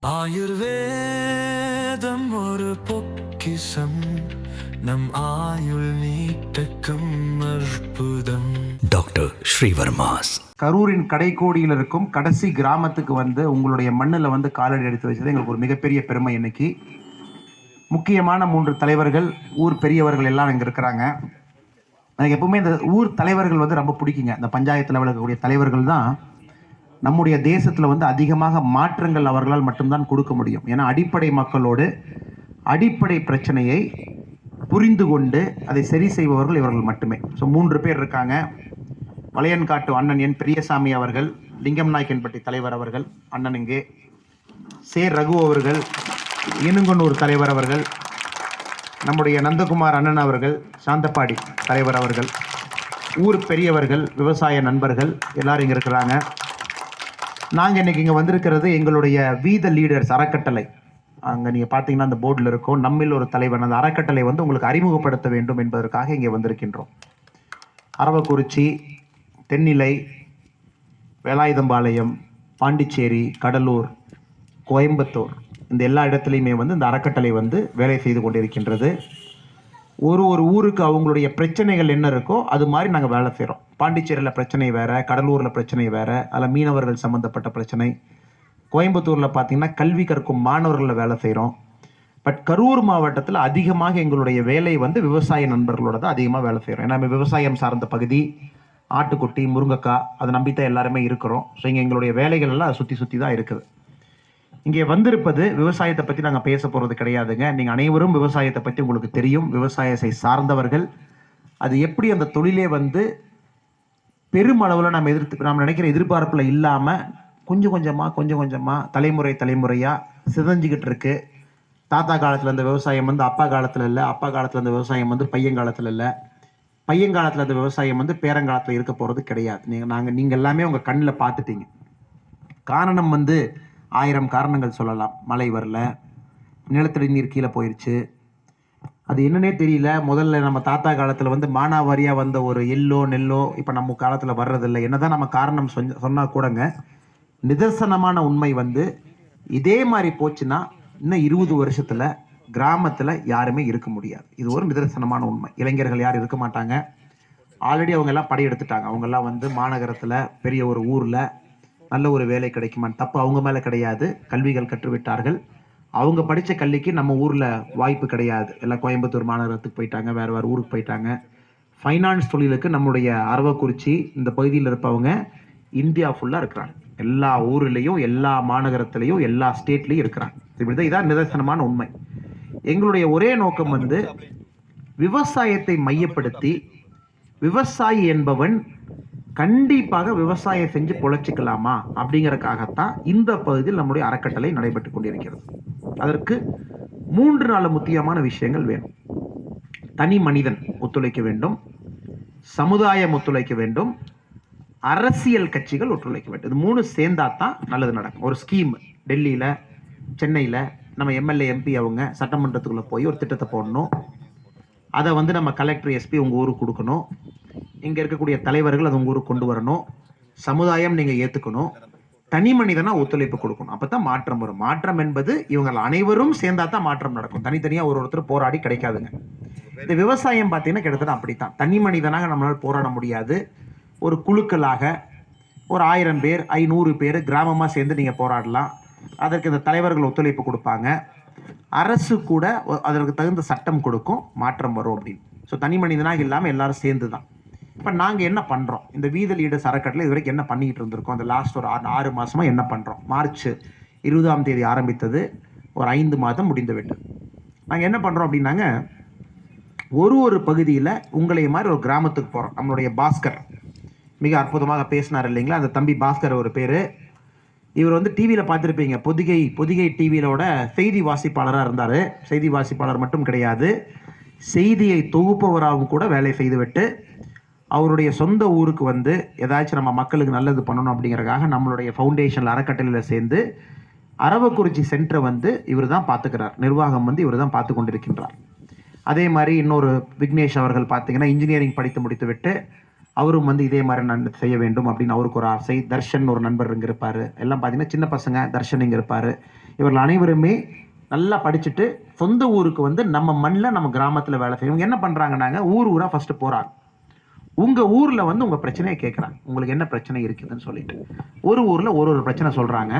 ஆயுர்வேதம் ஒரு பொக்கிஷம், நம் ஆயுள் நீட்டக்கும் அற்புதம். டாக்டர் ஸ்ரீவர்மாஸ். கரூரின் கடைக்கோடியில் இருக்கும் கடைசி கிராமத்துக்கு வந்து உங்களுடைய மண்ணில் வந்து காலடி எடுத்து வச்சது எங்களுக்கு ஒரு மிகப்பெரிய பெருமை. இன்னைக்கு முக்கியமான 3 தலைவர்கள், ஊர் பெரியவர்கள் எல்லாம் இங்கே இருக்கிறாங்க. எனக்கு எப்பவுமே இந்த ஊர் தலைவர்கள் வந்து ரொம்ப பிடிக்குங்க. இந்த பஞ்சாயத்து லெவலில் இருக்கக்கூடிய தலைவர்கள் தான் நம்முடைய தேசத்தில் வந்து அதிகமாக மாற்றங்கள் அவர்களால் மட்டும்தான் கொடுக்க முடியும். ஏன்னா அடிப்படை மக்களோடு அடிப்படை பிரச்சனையை புரிந்து கொண்டு அதை சரி செய்பவர்கள் இவர்கள் மட்டுமே. ஸோ 3 பேர் இருக்காங்க. வளையன்காட்டு அண்ணன் என் பெரியசாமி அவர்கள், லிங்கம் நாயக்கன்பட்டி தலைவர் அவர்கள் அண்ணன் இங்கே, சே ரகு அவர்கள், ஈனுங்கொன்னூர் தலைவர் அவர்கள், நம்முடைய நந்தகுமார் அண்ணன் அவர்கள், சாந்தப்பாடி தலைவர் அவர்கள், ஊர் பெரியவர்கள், விவசாய நண்பர்கள் எல்லாரும் இங்கே இருக்கிறாங்க. நாங்கள் இன்றைக்கி இங்கே வந்திருக்கிறது எங்களுடைய வீத லீடர்ஸ் அறக்கட்டளை. அங்கே நீங்கள் பார்த்தீங்கன்னா அந்த போர்டில் இருக்கும் நம்மில் ஒரு தலைவன். அந்த அறக்கட்டளை வந்து உங்களுக்கு அறிமுகப்படுத்த வேண்டும் என்பதற்காக இங்கே வந்திருக்கின்றோம். அரவக்குறிச்சி, தென்னிலை, வேலாயுதம்பாளையம், பாண்டிச்சேரி, கடலூர், கோயம்புத்தூர், இந்த எல்லா இடத்துலையுமே வந்து இந்த அறக்கட்டளை வந்து வேலை செய்து கொண்டிருக்கின்றது. ஒரு ஊருக்கு அவங்களுடைய பிரச்சனைகள் என்ன இருக்கோ அது மாதிரி நாங்கள் வேலை செய்கிறோம். பாண்டிச்சேரியில் பிரச்சனை வேறு, கடலூரில் பிரச்சனை வேறு, அதில் மீனவர்கள் சம்மந்தப்பட்ட பிரச்சனை. கோயம்புத்தூரில் பார்த்திங்கன்னா கல்வி கற்கும் மாணவர்களில் வேலை செய்கிறோம். பட் கரூர் மாவட்டத்தில் அதிகமாக எங்களுடைய வேலை வந்து விவசாய நண்பர்களோட தான் அதிகமாக வேலை செய்கிறோம். ஏன்னா நம்ம விவசாயம் சார்ந்த பகுதி, ஆட்டுக்குட்டி, முருங்கைக்காய், அதை நம்பித்தான் எல்லாருமே இருக்கிறோம். ஸோ இங்கே எங்களுடைய வேலைகள் எல்லாம் சுற்றி தான் இருக்குது. இங்கே வந்திருப்பது விவசாயத்தை பற்றி நாங்கள் பேச போகிறது கிடையாதுங்க. நீங்கள் அனைவரும் விவசாயத்தை பற்றி உங்களுக்கு தெரியும், விவசாயத்தை சார்ந்தவர்கள். அது எப்படி அந்த தொழிலே வந்து பெருமளவில் நாம் நினைக்கிற எதிர்பார்ப்பில் இல்லாமல் கொஞ்சம் கொஞ்சமாக தலைமுறையாக சிதைஞ்சிக்கிட்டு இருக்கு. தாத்தா காலத்தில் இந்த விவசாயம் வந்து அப்பா காலத்தில் இல்லை, அப்பா காலத்தில் இந்த விவசாயம் வந்து பையன் காலத்தில் இல்லை, பையன் காலத்தில் இந்த விவசாயம் வந்து பேரங்காலத்தில் இருக்க போகிறது கிடையாது. நீங்கள் எல்லாமே உங்கள் கண்ணில் பார்த்துட்டீங்க. காரணம் வந்து 1000 காரணங்கள் சொல்லலாம். மழை வரல, நிலத்தடி நீர் கீழே போயிடுச்சு, அது என்னன்னே தெரியல. முதல்ல நம்ம தாத்தா காலத்தில் வந்து மானாவாரியாக வந்த ஒரு எள்ளோ நெல்லோ இப்போ நம்ம காலத்தில் வர்றதில்லை. என்னதான் நம்ம காரணம் சொன்னால் கூடங்க, நிதர்சனமான உண்மை வந்து இதே மாதிரி போச்சுன்னா இன்னும் 20 வருஷத்தில் கிராமத்தில் யாருமே இருக்க முடியாது. இது ஒரு நிதர்சனமான உண்மை. இளைஞர்கள் யாரும் இருக்க மாட்டாங்க. ஆல்ரெடி அவங்க எல்லாம் படையெடுத்துட்டாங்க. அவங்கெல்லாம் வந்து மாநகரத்தில் பெரிய ஒரு ஊரில் நல்ல ஒரு வேலை கிடைக்குமான்னு தப்பு அவங்க மேலே கிடையாது. கல்விகள் கற்றுவிட்டார்கள். அவங்க படித்த கல்விக்கு நம்ம ஊரில் வாய்ப்பு கிடையாது. எல்லாம் கோயம்புத்தூர் மாநகரத்துக்கு போயிட்டாங்க, வேறு ஊருக்கு போயிட்டாங்க. ஃபைனான்ஸ் தொழிலுக்கு நம்முடைய அரவக்குறிச்சி இந்த பகுதியில் இருப்பவங்க இந்தியா ஃபுல்லாக இருக்கிறாங்க. எல்லா ஊர்லேயும், எல்லா மாநகரத்துலேயும், எல்லா ஸ்டேட்லேயும் இருக்கிறாங்க. இப்படிதான் இதான் நிதர்சனமான உண்மை. எங்களுடைய ஒரே நோக்கம் வந்து விவசாயத்தை மையப்படுத்தி விவசாயி என்பவன் கண்டிப்பாக விவசாயம் செஞ்சு பொழைச்சிக்கலாமா அப்படிங்கிறதுக்காகத்தான் இந்த பகுதியில் நம்முடைய அறக்கட்டளை நடைபெற்று கொண்டிருக்கிறது. அதற்கு 3-4 முக்கியமான விஷயங்கள் வேணும். தனி மனிதன் ஒத்துழைக்க வேண்டும், சமுதாயம் ஒத்துழைக்க வேண்டும், அரசியல் கட்சிகள் ஒத்துழைக்க வேண்டும். இது 3 சேர்ந்தாதான் நல்லது நடக்கும். ஒரு ஸ்கீம் டெல்லியில், சென்னையில் நம்ம எம்எல்ஏ எம்பி அவங்க சட்டமன்றத்துக்குள்ளே போய் ஒரு திட்டத்தை போடணும். அதை வந்து நம்ம கலெக்டர் எஸ்பி உங்கள் ஊருக்கு கொடுக்கணும். இங்கே இருக்கக்கூடிய தலைவர்கள் அது உங்கள் ஊருக்கு கொண்டு வரணும். சமுதாயம் நீங்கள் ஏற்றுக்கணும். தனி மனிதனாக ஒத்துழைப்பு கொடுக்கணும். அப்போ தான் மாற்றம் வரும். மாற்றம் என்பது இவங்க அனைவரும் சேர்ந்தா தான் மாற்றம் நடக்கும். தனித்தனியாக ஒருத்தர் போராடி கிடைக்காதுங்க. இந்த விவசாயம் பார்த்தீங்கன்னா கிட்டத்தட்ட அப்படித்தான். தனி மனிதனாக நம்மளால் போராட முடியாது. ஒரு குழுக்களாக ஒரு 1000 பேர், 500 பேர் கிராமமாக சேர்ந்து நீங்கள் போராடலாம். அதற்கு இந்த தலைவர்கள் ஒத்துழைப்பு கொடுப்பாங்க. அரசு கூட அதற்கு தகுந்த சட்டம் கொடுக்கும், மாற்றம் வரும் அப்படின்னு. ஸோ தனி மனிதனாக இல்லாமல் எல்லாரும் சேர்ந்து தான். இப்போ நாங்கள் என்ன பண்ணுறோம், இந்த வீத லீடர்ஸ் அறக்கட்டளை இது வரைக்கும் என்ன பண்ணிக்கிட்டு இருந்திருக்கோம், அந்த லாஸ்ட் ஒரு 6 மாதமாக என்ன பண்ணுறோம். மார்ச் 20ஆம் தேதி ஆரம்பித்தது, ஒரு 5 மாதம் முடிந்து விட்டது. நாங்கள் என்ன பண்ணுறோம் அப்படின்னாங்க, ஒரு பகுதியில் உங்களை மாதிரி ஒரு கிராமத்துக்கு போகிறோம். நம்மளுடைய பாஸ்கர் மிக அற்புதமாக பேசினார் இல்லைங்களா, அந்த தம்பி பாஸ்கர் ஒரு பேர். இவர் வந்து டிவியில் பார்த்துருப்பீங்க, பொதிகை டிவியிலோட செய்தி வாசிப்பாளராக இருந்தார். செய்தி வாசிப்பாளர் மட்டும் கிடையாது, செய்தியை தொகுப்பவராகவும் கூட வேலை செய்துவிட்டு அவருடைய சொந்த ஊருக்கு வந்து ஏதாச்சும் நம்ம மக்களுக்கு நல்லது பண்ணணும் அப்படிங்கிறதுக்காக நம்மளுடைய ஃபவுண்டேஷனில் அறக்கட்டளையில் சேர்ந்து அரவக்குறிச்சி சென்டரை வந்து இவர் தான் பார்த்துக்கிறார். நிர்வாகம் வந்து இவர் தான் பார்த்து கொண்டிருக்கின்றார். அதே மாதிரி இன்னொரு விக்னேஷ் அவர்கள் பார்த்தீங்கன்னா இன்ஜினியரிங் படித்து முடித்து விட்டு அவரும் வந்து இதே மாதிரி நான் செய்ய வேண்டும் அப்படின்னு அவருக்கு ஒரு ஆசை. தர்ஷன் ஒரு நண்பர் இங்கே இருப்பார். எல்லாம் பார்த்தீங்கன்னா சின்ன பசங்க. தர்ஷன் இங்கே இருப்பார். இவர்கள் அனைவருமே நல்லா படிச்சுட்டு சொந்த ஊருக்கு வந்து நம்ம மண்ணில் நம்ம கிராமத்தில் வேலை செய்யும். இவங்க என்ன பண்ணுறாங்கன்னாங்க, ஊராக ஃபஸ்ட்டு போகிறாங்க. உங்கள் ஊரில் வந்து உங்கள் பிரச்சனையை கேட்குறாங்க, உங்களுக்கு என்ன பிரச்சனை இருக்குதுன்னு சொல்லிட்டு. ஒரு ஊரில் ஒரு பிரச்சனை சொல்கிறாங்க.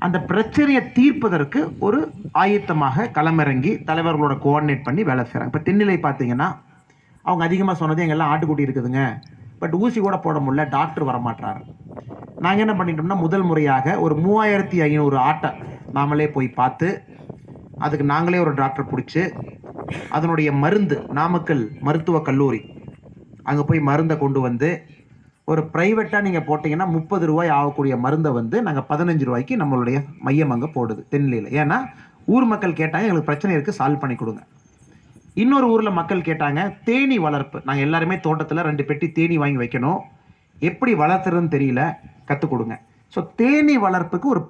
அந்த பிரச்சனையை தீர்ப்பதற்கு ஒரு ஆயத்தமாக களமிறங்கி தலைவர்களோட கோஆர்டினேட் பண்ணி வேலை செய்கிறாங்க. இப்போ தென்னிலை பார்த்தீங்கன்னா அவங்க அதிகமாக சொன்னது எங்கெல்லாம் ஆட்டுக்குட்டி இருக்குதுங்க, பட் ஊசி கூட போட முடியல, டாக்டர் வரமாட்டாரு. நாங்கள் என்ன பண்ணிட்டோம்னா முதல் முறையாக ஒரு 3500 ஆட்டை நாமளே போய் பார்த்து அதுக்கு நாங்களே ஒரு டாக்டர் பிடிச்சி அதனுடைய மருந்து நாமக்கல் மருத்துவக் கல்லூரி அங்கே போய் மருந்தை கொண்டு வந்து ஒரு ப்ரைவேட்டாக நீங்கள் போட்டிங்கன்னா 30 ரூபாய் ஆகக்கூடிய மருந்தை வந்து நாங்கள் 15 ரூபாய்க்கு நம்மளுடைய மையம் அங்கே போடுது தென்னிலையில். ஏன்னா ஊர் மக்கள் கேட்டாங்க, எங்களுக்கு பிரச்சனை இருக்குது, சால்வ் பண்ணி கொடுங்க. இன்னொரு ஊரில் மக்கள் கேட்டாங்க தேனீ வளர்ப்பு, நாங்கள் எல்லாருமே தோட்டத்தில் 2 பெட்டி தேனீ வாங்கி வைக்கணும், எப்படி வளர்த்துறதுன்னு தெரியல, கற்றுக் கொடுங்க. ஸோ தேனீ வளர்ப்புக்கு ஒரு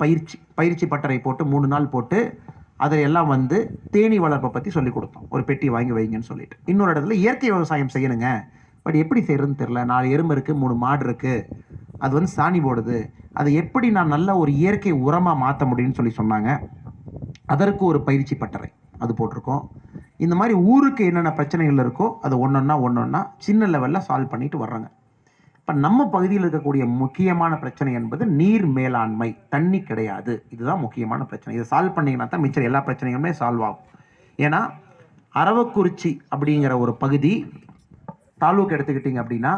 பயிற்சி பட்டறை போட்டு 3 நாள் போட்டு அதில் எல்லாம் வந்து தேனீ வளர்ப்பை பற்றி சொல்லி கொடுத்தோம். ஒரு பெட்டி வாங்கி வைங்கன்னு சொல்லிட்டு. இன்னொரு இடத்துல இயற்கை விவசாயம் செய்யணுங்க, பட் எப்படி செய்யறதுன்னு தெரியல, 4 எறும்பு இருக்குது, 3 மாடு இருக்குது, அது வந்து சாணி போடுது, அதை எப்படி நான் நல்ல ஒரு இயற்கை உரமாக மாற்ற முடியும்னு சொல்லி சொன்னாங்க. அதற்கு ஒரு பயிற்சி பட்டறை அது போட்டிருக்கோம். இந்த மாதிரி ஊருக்கு என்னென்ன பிரச்சனைகள் இருக்கோ அதை ஒன்றொன்னா சின்ன லெவலில் சால்வ் பண்ணிட்டு வர்றாங்க. இப்போ நம்ம பகுதியில் இருக்கக்கூடிய முக்கியமான பிரச்சனை என்பது நீர் மேலாண்மை, தண்ணி கிடையாது. இதுதான் முக்கியமான பிரச்சனை. இதை சால்வ் பண்ணிங்கன்னா தான் மிச்சம் எல்லா பிரச்சனைகளுமே சால்வ் ஆகும். ஏன்னா அரவக்குறிச்சி அப்படிங்கிற ஒரு பகுதி தாலூக் எடுத்துக்கிட்டிங்க அப்படின்னா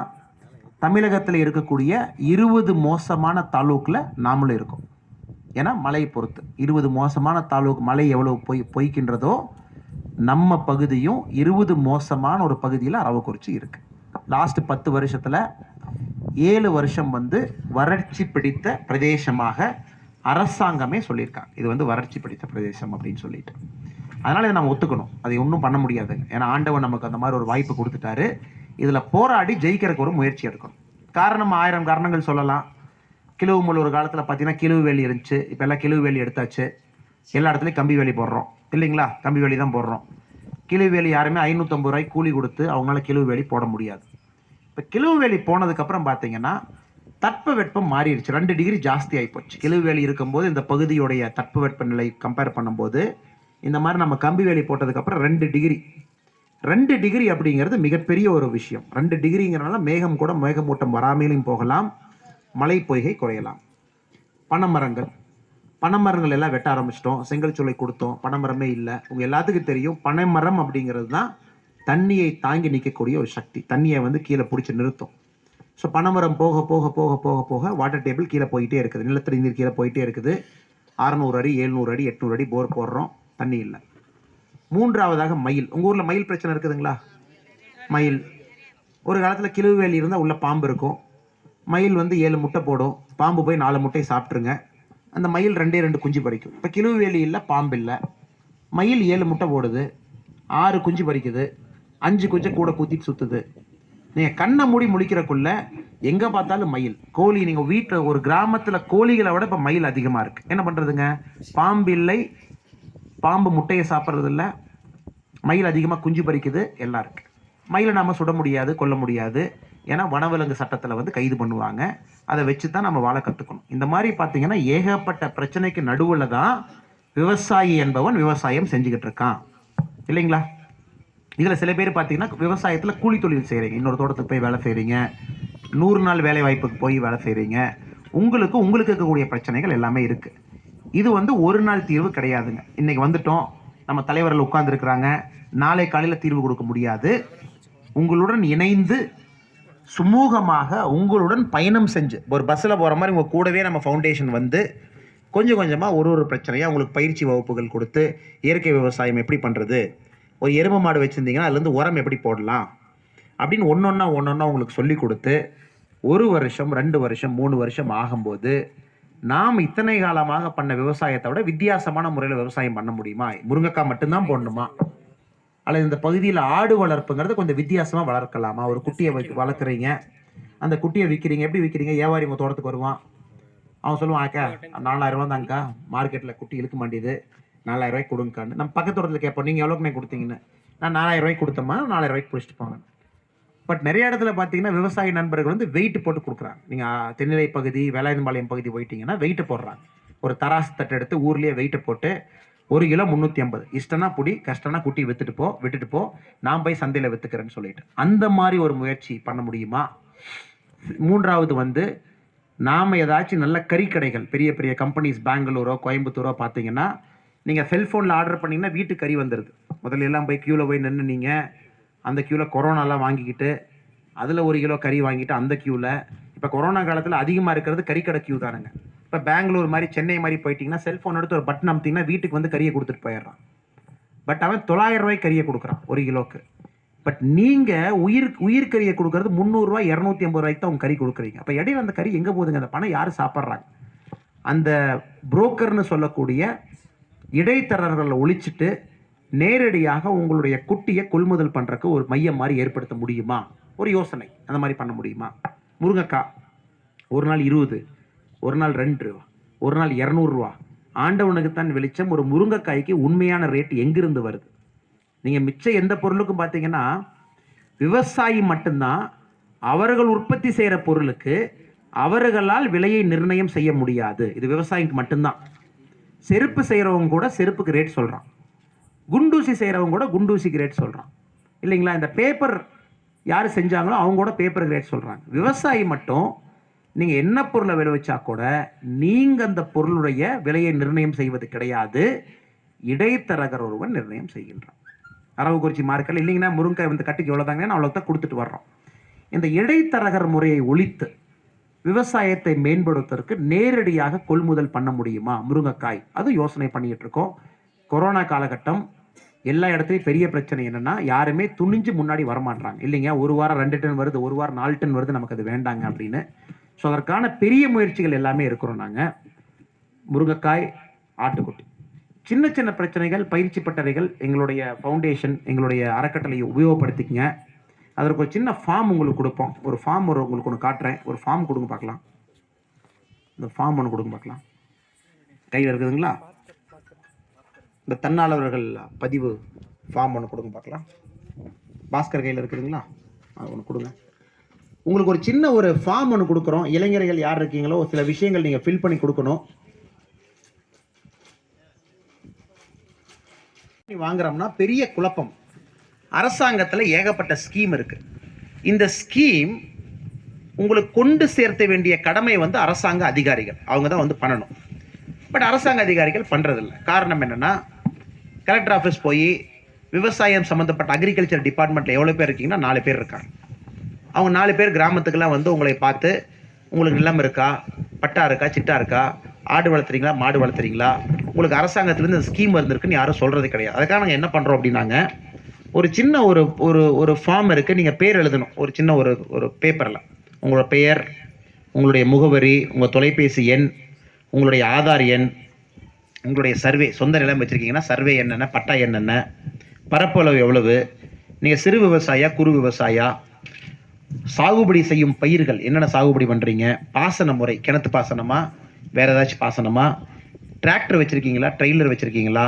தமிழகத்தில் இருக்கக்கூடிய 20 மோசமான தாலூக்கில் நாமளும் இருக்கோம். ஏன்னா மழையை பொறுத்து 20 மோசமான தாலூக் மழை எவ்வளோ பொய்க்கின்றதோ நம்ம பகுதியும் 20 மோசமான ஒரு பகுதியில் அரவக்குறிச்சி இருக்குது. லாஸ்ட் 10 வருஷத்தில் 7 வருஷம் வந்து வறட்சி பிடித்த பிரதேசமாக அரசாங்கமே சொல்லியிருக்காங்க. இது வந்து வறட்சி பிடித்த பிரதேசம் அப்படின்னு சொல்லிட்டு. அதனால் இதை நம்ம ஒத்துக்கணும், அதை ஒன்றும் பண்ண முடியாது. ஏன்னா ஆண்டவன் நமக்கு அந்த மாதிரி ஒரு வாய்ப்பு கொடுத்துட்டாரு. இதில் போராடி ஜெயிக்கிறதுக்கு ஒரு முயற்சி எடுக்கணும். காரணம் 1000 காரணங்கள் சொல்லலாம். கிழுவுமல் ஒரு காலத்தில் பார்த்தீங்கன்னா கிழுவு வேலி இருந்துச்சு, இப்போ எல்லாம் கிழுவு வேலி எடுத்தாச்சு, எல்லா இடத்துலையும் கம்பி வேலி போடுறோம் இல்லைங்களா, கம்பி வேலி தான் போடுறோம். கிழுவு வேலி யாருமே 550 ரூபாய் கூலி கொடுத்து அவங்களால கிழுவு வேலி போட முடியாது. இப்போ கிழுவு வேலி போனதுக்கப்புறம் பார்த்தீங்கன்னா தட்பவெப்பம் மாறிடுச்சு, 2 டிகிரி ஜாஸ்தி ஆகிப்போச்சு. கிழுவு வேலி இருக்கும்போது இந்த பகுதியுடைய தட்பவெப்ப நிலை கம்பேர் பண்ணும்போது இந்த மாதிரி நம்ம கம்பி வேலி போட்டதுக்கப்புறம் 2 டிகிரி அப்படிங்கிறது மிகப்பெரிய ஒரு விஷயம். 2 டிகிரிங்கிறனால மேகம் கூட மேகமூட்டம் வராமலும் போகலாம், மழை பொய்கை குறையலாம். பனைமரங்கள் எல்லாம் வெட்ட ஆரம்பிச்சிட்டோம், செங்கல் சூளை கொடுத்தோம், பனைமரமே இல்லை. உங்கள் எல்லாத்துக்கும் தெரியும் பனைமரம் அப்படிங்கிறது தான் தண்ணியை தாங்கி நிற்கக்கூடிய ஒரு சக்தி, தண்ணியை வந்து கீழே பிடிச்சி நிறுத்தும். ஸோ பனைமரம் போக போக போக போக போக வாட்டர் டேபிள் கீழே போயிட்டே இருக்குது, நிலத்தடி நீர் கீழே போயிட்டே இருக்குது. 600 அடி 700 அடி 800 அடி போர் போடுறோம், தண்ணி இல்லை. 3ஆவதாக மயில். உங்கள் ஊரில் மயில் பிரச்சனை இருக்குதுங்களா? மயில் ஒரு காலத்தில் கிழுவு வேலி இருந்தால் உள்ள பாம்பு இருக்கும். மயில் வந்து 7 முட்டை போடும், பாம்பு போய் 4 முட்டையை சாப்பிட்ருங்க. அந்த மயில் 2 குஞ்சு பறிக்கும். இப்போ கிழுவு வேலி இல்லை, பாம்பு இல்லை, மயில் 7 முட்டை போடுது, 6 குஞ்சு பறிக்குது, 5 குஞ்சை கூட கூத்திட்டு சுற்றுது. நீங்கள் கண்ணை மூடி முழிக்கிறக்குள்ள எங்கே பார்த்தாலும் மயில். கோழி, நீங்கள் வீட்டில் ஒரு கிராமத்தில் கோழிகளை விட இப்போ மயில் அதிகமாக இருக்குது. என்ன பண்ணுறதுங்க? பாம்பு இல்லை, பாம்பு முட்டையை சாப்பிட்றது இல்லை, மயில் அதிகமாக குஞ்சு பறிக்குது, எல்லாம் இருக்குது. மயிலை நாம் சுட முடியாது, கொல்ல முடியாது. ஏன்னா வனவிலங்கு சட்டத்தில் வந்து கைது பண்ணுவாங்க. அதை வச்சு தான் நம்ம வாழ கற்றுக்கணும். இந்த மாதிரி பார்த்தீங்கன்னா ஏகப்பட்ட பிரச்சனைக்கு நடுவில் தான் விவசாயி என்பவன் விவசாயம் செஞ்சுக்கிட்டு இருக்கான் இல்லைங்களா? இதில் சில பேர் பார்த்தீங்கன்னா விவசாயத்தில் கூலி தொழில் செய்கிறீங்க, இன்னொரு தோட்டத்துக்கு போய் வேலை செய்கிறீங்க, 100 நாள் வேலை வாய்ப்புக்கு போய் வேலை செய்கிறீங்க. உங்களுக்கு இருக்கக்கூடிய பிரச்சனைகள் எல்லாமே இருக்குது. இது வந்து ஒரு நாள் தீர்வு கிடையாதுங்க. இன்றைக்கி வந்துட்டோம், நம்ம தலைவர்கள் உட்கார்ந்துருக்குறாங்க, நாளை காலையில் தீர்வு கொடுக்க முடியாது. உங்களுடன் இணைந்து சுமூகமாக உங்களுடன் பயணம் செஞ்சு ஒரு பஸ்ஸில் போகிற மாதிரி உங்கள் கூடவே நம்ம ஃபவுண்டேஷன் வந்து கொஞ்சம் கொஞ்சமாக ஒரு பிரச்சனையாக உங்களுக்கு பயிற்சி வகுப்புகள் கொடுத்து இயற்கை விவசாயம் எப்படி பண்ணுறது, ஒரு எருமை மாடு வச்சுருந்தீங்கன்னா அதுலேருந்து உரம் எப்படி போடலாம் அப்படின்னு ஒன்றொன்னா உங்களுக்கு சொல்லி கொடுத்து 1 வருஷம் 2 வருஷம் 3 வருஷம் ஆகும்போது நாம் இத்தனை காலமாக பண்ண விவசாயத்தை விட வித்தியாசமான முறையில் விவசாயம் பண்ண முடியுமா? முருங்கைக்காய் மட்டும்தான் போடணுமா? அல்லது இந்த பகுதியில் ஆடு வளர்ப்புங்கிறது கொஞ்சம் வித்தியாசமாக வளர்க்கலாமா? ஒரு குட்டியை வளர்க்குறீங்க, அந்த குட்டியை விற்கிறீங்க, எப்படி விற்கிறீங்க? வியாபாரி உங்கள் தோட்டத்துக்கு வருவான், அவன் சொல்லுவான், அக்கா 4000 ரூபா தாங்க்கா, மார்க்கெட்டில் குட்டி இழுக்க மாட்டேது, 4000 ரூபாய்க்கு கொடுங்கக்கான்னு. நம்ம பக்கத்து தோட்டத்தில் கேட்போம், நீங்கள் எவ்வளோக்குனே கொடுத்தீங்கன்னு. நான் 4000 ரூபாய்க்கு கொடுத்தோம்மா, 4000 ரூபாய்க்கு பிடிச்சிட்டு போங்க. பட் நிறைய இடத்துல பார்த்தீங்கன்னா விவசாய நண்பர்கள் வந்து வெயிட் போட்டு கொடுக்குறாங்க. நீங்கள் தென்னிலை பகுதி வேலாயுதம்பாளையம் பகுதி போயிட்டீங்கன்னா வெயிட்டு போடுறாங்க. ஒரு தராசு தட்டு எடுத்து ஊர்லேயே வெயிட்டை போட்டு 1 கிலோ 350, இஷ்டனா புடி, கஷ்டனா குட்டி விட்டுட்டு போ, நான் போய் சந்தையில் விற்றுக்கிறேன்னு சொல்லிட்டு அந்த மாதிரி ஒரு முயற்சி பண்ண முடியுமா? 3வது வந்து நாம் ஏதாச்சும் நல்ல கறிக்கடைகள், பெரிய பெரிய கம்பெனிஸ் பெங்களூரோ கோயம்புத்தூரோ பார்த்தீங்கன்னா, நீங்கள் செல்ஃபோனில் ஆர்டர் பண்ணிங்கன்னா வீட்டுக்கு கறி வந்துடுது. முதல்ல எல்லாம் போய் க்யூவில் போய் நின்று நீங்கள் அந்த க்யூவில் கொரோனாலாம் வாங்கிக்கிட்டு அதில் 1 கிலோ கறி வாங்கிட்டு அந்த க்யூவில், இப்போ கொரோனா காலத்தில் அதிகமாக இருக்கிறது கறிக்கடை க்யூ தானுங்க. இப்போ பெங்களூர் மாதிரி சென்னை மாதிரி போயிட்டிங்கன்னா செல்ஃபோன் எடுத்து ஒரு பட்டன் அமுத்திங்கன்னா வீட்டுக்கு வந்து கறியை கொடுத்துட்டு போயிடுறான். பட் அவன் 900 ரூபாய்க்கு கறியை கொடுக்குறான் 1 கிலோக்கு. பட் நீங்கள் உயிர் கறியை கொடுக்குறது 300 ரூபாய் 250 ரூபாய்க்கு தான் உங்கள் கறி கொடுக்குறீங்க. அப்போ இடையில அந்த கறி எங்கே போகுதுங்க? அந்த பணம் யார் சாப்பிட்றாங்க? அந்த புரோக்கர்னு சொல்லக்கூடிய இடைத்தரகர்களை ஒழிச்சிட்டு நேரடியாக உங்களுடைய குட்டியை கொள்முதல் பண்ணுறக்கு ஒரு மையம் மாதிரி ஏற்படுத்த முடியுமா? ஒரு யோசனை அந்த மாதிரி பண்ண முடியுமா? முருங்கைக்காய் ஒரு நாள் 20, ஒரு நாள் 2 ரூபா, ஒரு நாள் 200 ரூபா. ஆண்டவனுக்குத்தான் வெளிச்சம். ஒரு முருங்கைக்காய்க்கு உண்மையான ரேட்டு எங்கிருந்து வருது? நீங்கள் மிச்சம் எந்த பொருளுக்கும் பார்த்தீங்கன்னா விவசாயி மட்டும்தான் அவர்கள் உற்பத்தி செய்கிற பொருளுக்கு அவர்களால் விலையை நிர்ணயம் செய்ய முடியாது. இது விவசாயிக்கு மட்டும்தான். செருப்பு செய்கிறவங்க கூட செருப்புக்கு ரேட் சொல்கிறான், குண்டூசி செய்கிறவங்க கூட குண்டூசிக்கு ரேட் சொல்கிறான் இல்லைங்களா? இந்த பேப்பர் யார் செஞ்சாங்களோ அவங்க கூட பேப்பருக்கு ரேட் சொல்கிறாங்க. விவசாயி மட்டும் நீங்கள் என்ன பொருளை விளைவிச்சா கூட நீங்கள் அந்த பொருளுடைய விலையை நிர்ணயம் செய்வது கிடையாது, இடைத்தரகர் ஒருவன் நிர்ணயம் செய்கின்றான். அரவக்குறிச்சி மார்க்கெட்டில் இல்லைங்கன்னா முருங்கை வந்து கட்டுக்கு எவ்வளோதாங்கன்னு அவ்வளோ தான் கொடுத்துட்டு வர்றோம். இந்த இடைத்தரகர் முறையை ஒழித்து விவசாயத்தை மேம்படுத்துவதற்கு நேரடியாக கொள்முதல் பண்ண முடியுமா முருங்கைக்காய்? அது யோசனை பண்ணிக்கிட்டு இருக்கோம். கொரோனா காலகட்டம் எல்லா இடத்துலையும் பெரிய பிரச்சனை என்னென்னா, யாருமே துணிஞ்சு முன்னாடி வரமாட்டாங்க இல்லைங்க. 1 வாரம் 2 டன் வருது, 1 வாரம் 4 டன் வருது, நமக்கு அது வேண்டாங்க அப்படின்னு. ஸோ அதற்கான பெரிய முயற்சிகள் எல்லாமே இருக்கிறோம் நாங்கள். முருங்கைக்காய், ஆட்டுக்குட்டி, சின்ன சின்ன பிரச்சனைகள், பயிற்சி பட்டறைகள் எங்களுடைய ஃபவுண்டேஷன், எங்களுடைய அறக்கட்டளையை உபயோகப்படுத்திக்கங்க. அதற்கு ஒரு சின்ன ஃபார்ம் உங்களுக்கு கொடுப்போம். ஒரு ஃபார்ம் உங்களுக்கு ஒன்று காட்டுறேன். ஒரு ஃபார்ம் கொடுங்க பார்க்கலாம். இந்த ஃபார்ம் ஒன்று கொடுங்க பார்க்கலாம். கையில் இருக்குதுங்களா? இந்த தன்னாளர்கள் பதிவு ஃபார்ம் ஒன்று கொடுங்க பார்க்கலாம். பாஸ்கர் கையில் இருக்குதுங்களா? அது ஒன்று கொடுங்க. உங்களுக்கு ஒரு சின்ன ஒரு ஃபார்ம் ஒன்று கொடுக்குறோம். இளைஞர்கள் யார் இருக்கீங்களோ சில விஷயங்கள் நீங்கள் ஃபில் பண்ணி கொடுக்கணும். வாங்குறோம்னா பெரிய குழப்பம். அரசாங்கத்தில் ஏகப்பட்ட ஸ்கீம் இருக்கு. இந்த ஸ்கீம் உங்களுக்கு கொண்டு சேர்த்த வேண்டிய கடமை வந்து அரசாங்க அதிகாரிகள், அவங்க தான் வந்து பண்ணணும். பட் அரசாங்க அதிகாரிகள் பண்ணுறதில்ல. காரணம் என்னென்னா, கலெக்டர் ஆஃபீஸ் போய் விவசாயம் சம்மந்தப்பட்ட அக்ரிகல்ச்சர் டிபார்ட்மெண்ட்டில் எவ்வளோ பேர் இருக்கீங்கன்னா 4 பேர் இருக்காங்க. அவங்க 4 பேர் கிராமத்துக்கெல்லாம் வந்து உங்களை பார்த்து உங்களுக்கு நிலம் இருக்கா, பட்டா இருக்கா, சிட்டா இருக்கா, ஆடு வளர்த்துறீங்களா, மாடு வளர்த்துறீங்களா, உங்களுக்கு அரசாங்கத்திலேருந்து இந்த ஸ்கீம் இருந்திருக்குன்னு யாரும் சொல்கிறது கிடையாது. அதுக்காக நாங்கள் என்ன பண்ணுறோம் அப்படின்னாங்க, ஒரு சின்ன ஒரு ஃபார்ம் இருக்குது. நீங்கள் பேர் எழுதணும். ஒரு சின்ன ஒரு பேப்பரில் உங்களோட பெயர், உங்களுடைய முகவரி, உங்கள் தொலைபேசி எண், உங்களுடைய ஆதார் எண், உங்களுடைய சர்வே, சொந்த நிலம் வச்சுருக்கீங்கன்னா சர்வே என்னென்ன, பட்டா என்னென்ன, பரப்பளவு எவ்வளவு, நீங்கள் சிறு விவசாயியா குறு விவசாயியா, சாகுபடி செய்யும் பயிர்கள் என்னென்ன சாகுபடி பண்ணுறீங்க, பாசன முறை, கிணத்து பாசனமா வேறு ஏதாச்சும் பாசனமா, டிராக்டர் வச்சுருக்கீங்களா, ட்ரெய்லர் வச்சுருக்கீங்களா,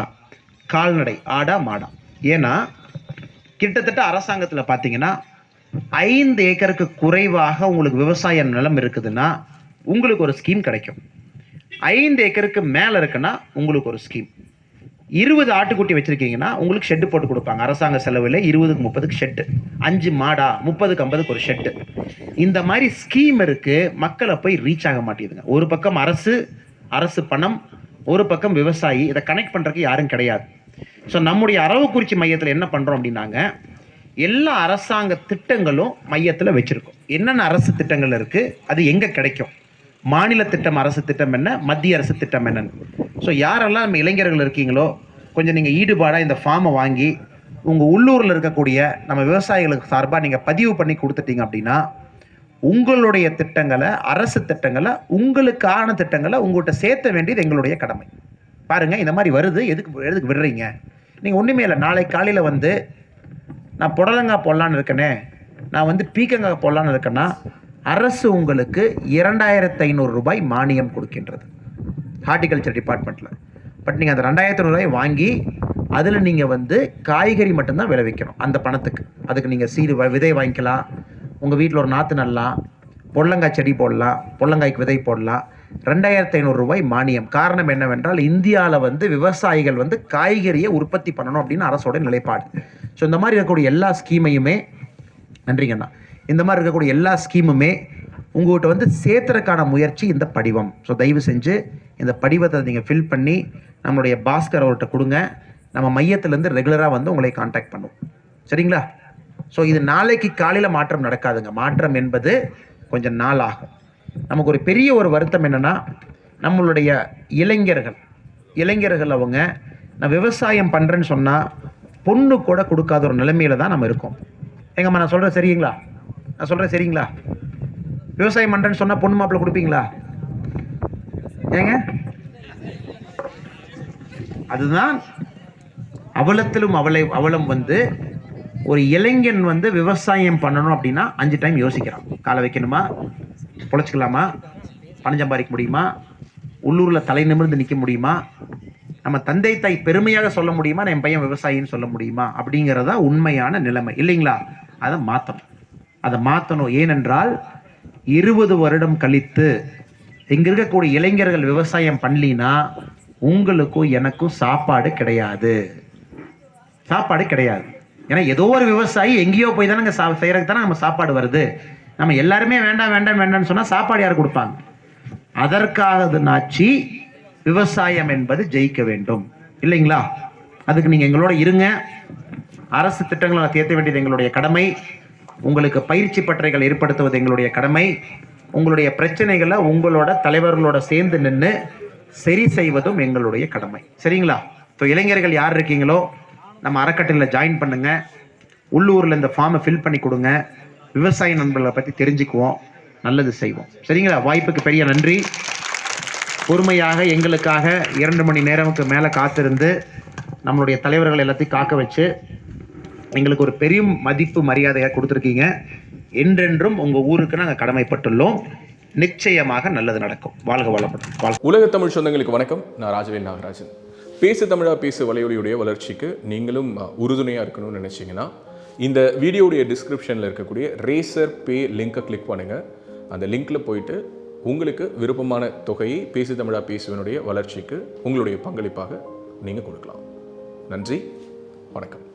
கால்நடை ஆடா மாடா. ஏன்னா கிட்டத்தட்ட அரசாங்கத்தில் பார்த்தீங்கன்னா 5 ஏக்கருக்கு குறைவாக உங்களுக்கு விவசாய நிலம் இருக்குதுன்னா உங்களுக்கு ஒரு ஸ்கீம் கிடைக்கும். 5 ஏக்கருக்கு மேலே இருக்குன்னா உங்களுக்கு ஒரு ஸ்கீம். 20 ஆட்டுக்குட்டி வச்சுருக்கீங்கன்னா உங்களுக்கு ஷெட்டு போட்டு கொடுப்பாங்க. அரசாங்க செலவில் 20க்கு 30க்கு ஷெட்டு, 5 மாடா 30க்கு 50க்கு ஒரு ஷெட்டு. இந்த மாதிரி ஸ்கீம் இருக்குது. மக்களை போய் ரீச் ஆக மாட்டேங்குதுங்க. ஒரு பக்கம் அரசு பணம், ஒரு பக்கம் விவசாயி. இதை கனெக்ட் பண்ணுறதுக்கு யாரும் கிடையாது. ஸோ நம்முடைய அரவக்குறிச்சி மையத்தில் என்ன பண்ணுறோம் அப்படின்னாங்க, எல்லா அரசாங்க திட்டங்களும் மையத்தில் வச்சுருக்கோம். என்னென்ன அரசு திட்டங்கள் இருக்குது, அது எங்கே கிடைக்கும், மாநில திட்டம் அரசு திட்டம் என்ன, மத்திய அரசு திட்டம் என்னன்னு. ஸோ யாரெல்லாம் நம்ம இளைஞர்கள் இருக்கீங்களோ கொஞ்சம் நீங்கள் ஈடுபாடாக இந்த ஃபார்மை வாங்கி உங்கள் உள்ளூரில் இருக்கக்கூடிய நம்ம விவசாயிகளுக்கு சார்பாக நீங்கள் பதிவு பண்ணி கொடுத்துட்டீங்க அப்படின்னா உங்களுடைய திட்டங்களை, அரசு திட்டங்களை, உங்களுக்கான திட்டங்களை உங்கள்கிட்ட சேர்த்த வேண்டியது எங்களுடைய கடமை. பாருங்கள், இந்த மாதிரி வருது, எதுக்கு விடுறீங்க? நீங்கள் ஒன்றுமே இல்லை. நாளை காலையில் வந்து நான் புடலங்காய் போடலான்னு இருக்கேனே, நான் வந்து பீக்கங்காய் போடலான்னு இருக்கேன்னா அரசு உங்களுக்கு 2500 ரூபாய் மானியம் கொடுக்கின்றது ஹார்டிகல்ச்சர் டிபார்ட்மெண்ட்டில். பட் நீங்கள் அந்த 2500 ரூபாய் வாங்கி அதில் நீங்கள் வந்து காய்கறி மட்டும்தான் விளைவிக்கணும். அந்த பணத்துக்கு அதுக்கு நீங்கள் சீடு விதை வாங்கிக்கலாம், உங்கள் வீட்டில் ஒரு நாற்று நடலாம், பொடலங்காய் செடி போடலாம், பொடலங்காய்க்கு விதை போடலாம், 2,500 ரூபாய் மானியம். காரணம் என்னவென்றால் இந்தியாவில் வந்து விவசாயிகள் வந்து காய்கறியை உற்பத்தி பண்ணணும் அப்படின்னு அரசோட நிலைப்பாடு. ஸோ இந்த மாதிரி இருக்கக்கூடிய எல்லா ஸ்கீமையுமே, நன்றிங்கண்ணா, இந்த மாதிரி இருக்கக்கூடிய எல்லா ஸ்கீமுமே உங்கள்கிட்ட வந்து சேர்த்துறதுக்கான முயற்சி இந்த படிவம். ஸோ தயவு செஞ்சு இந்த படிவத்தை நீங்கள் ஃபில் பண்ணி நம்மளுடைய பாஸ்கர் அவர்கிட்ட கொடுங்க. நம்ம மையத்திலேருந்து ரெகுலராக வந்து உங்களை கான்டாக்ட் பண்ணுவோம். சரிங்களா? ஸோ இது நாளைக்கு காலையில் மாற்றம் நடக்காதுங்க. மாற்றம் என்பது கொஞ்சம் நாள் ஆகும். நமக்கு ஒரு பெரிய ஒரு வருத்தம் என்னென்னா, நம்மளுடைய இளைஞர்கள் அவங்க நான் விவசாயம் பண்ணுறேன்னு சொன்னால் பொண்ணு கூட கொடுக்காத ஒரு நிலைமையில தான் நம்ம இருக்கோம். எங்கம்மா நான் சொல்கிறேன் சரிங்களா? நான் சொல்கிறேன் சரிங்களா? விவசாயம் பண்ணுறேன்னு சொன்னால் பொண்ணு மாப்பிள்ளை கொடுப்பீங்களா? ஏங்க, அதுதான் அவலத்திலும் அவலம் வந்து ஒரு இளைஞன் வந்து விவசாயம் பண்ணணும் அப்படின்னா 5 டைம் யோசிக்கிறான். காலை வைக்கணுமா, பொழைச்சிக்கலாமா, பணம் சம்பாதிக்க முடியுமா, உள்ளூரில் தலை நிமிர்ந்து நிற்க முடியுமா, நம்ம தந்தை தாய் பெருமையாக சொல்ல முடியுமா, என் பையன் விவசாயின்னு சொல்ல முடியுமா, அப்படிங்கிறதா உண்மையான நிலைமை இல்லைங்களா? அதை மாற்றணும். ஏனென்றால் 20 வருடம் கழித்து இங்கே இருக்கக்கூடிய இளைஞர்கள் விவசாயம் பண்ணலினா உங்களுக்கும் எனக்கும் சாப்பாடு கிடையாது. ஏன்னா ஏதோ ஒரு விவசாயி எங்கேயோ போய் தானே செய்யறதுக்கு தானே நம்ம சாப்பாடு வருது. நம்ம எல்லாருமே வேண்டாம்னு சொன்னால் சாப்பாடு யார் கொடுப்பாங்க? அதற்காக நாச்சி விவசாயம் என்பது ஜெயிக்க வேண்டும் இல்லைங்களா? அதுக்கு நீங்கள் எங்களோட இருங்க. அரசு திட்டங்களை தேர்த்த வேண்டியது எங்களுடைய கடமை. உங்களுக்கு பயிற்சி பட்டறைகள் ஏற்படுத்துவது எங்களுடைய கடமை. உங்களுடைய பிரச்சனைகளை உங்களோட தலைவர்களோட சேர்ந்து நின்று சரி செய்வதும் எங்களுடைய கடமை. சரிங்களா? ஸோ இளைஞர்கள் யார் இருக்கீங்களோ நம்ம அறக்கட்டளையில் ஜாயின் பண்ணுங்க. உள்ளூரில் இந்த ஃபார்மை ஃபில் பண்ணி கொடுங்க. விவசாய நண்பர்களை பற்றி தெரிஞ்சுக்குவோம், நல்லது செய்வோம். சரிங்களா? வாய்ப்புக்கு பெரிய நன்றி. பொறுமையாக எங்களுக்காக 2 மணி நேரமுக்கு மேலே காத்திருந்து நம்மளுடைய தலைவர்கள் எல்லாத்தையும் காக்க வச்சு எங்களுக்கு ஒரு பெரிய மதிப்பு மரியாதையாக கொடுத்துருக்கீங்க. என்றென்றும் உங்கள் ஊருக்கு நாங்கள் கடமைப்பட்டுள்ளோம். நிச்சயமாக நல்லது நடக்கும். வாழ்க வளமுடன். உலக தமிழ் சொந்தங்களுக்கு வணக்கம். நான் ராஜவேல் நாகராஜன். பேசு தமிழா பேசு வலையொலியுடைய வளர்ச்சிக்கு நீங்களும் உறுதுணையாக இருக்கணும்னு நினச்சிங்கன்னா இந்த வீடியோடைய டிஸ்கிரிப்ஷனில் இருக்கக்கூடிய ரேசர் பே லிங்கை கிளிக் பண்ணுங்கள். அந்த லிங்க்கில் போயிட்டு உங்களுக்கு விருப்பமான தொகையை பேசு தமிழா பேசுவனுடைய வளர்ச்சிக்கு உங்களுடைய பங்களிப்பாக நீங்கள் கொடுக்கலாம். நன்றி, வணக்கம்.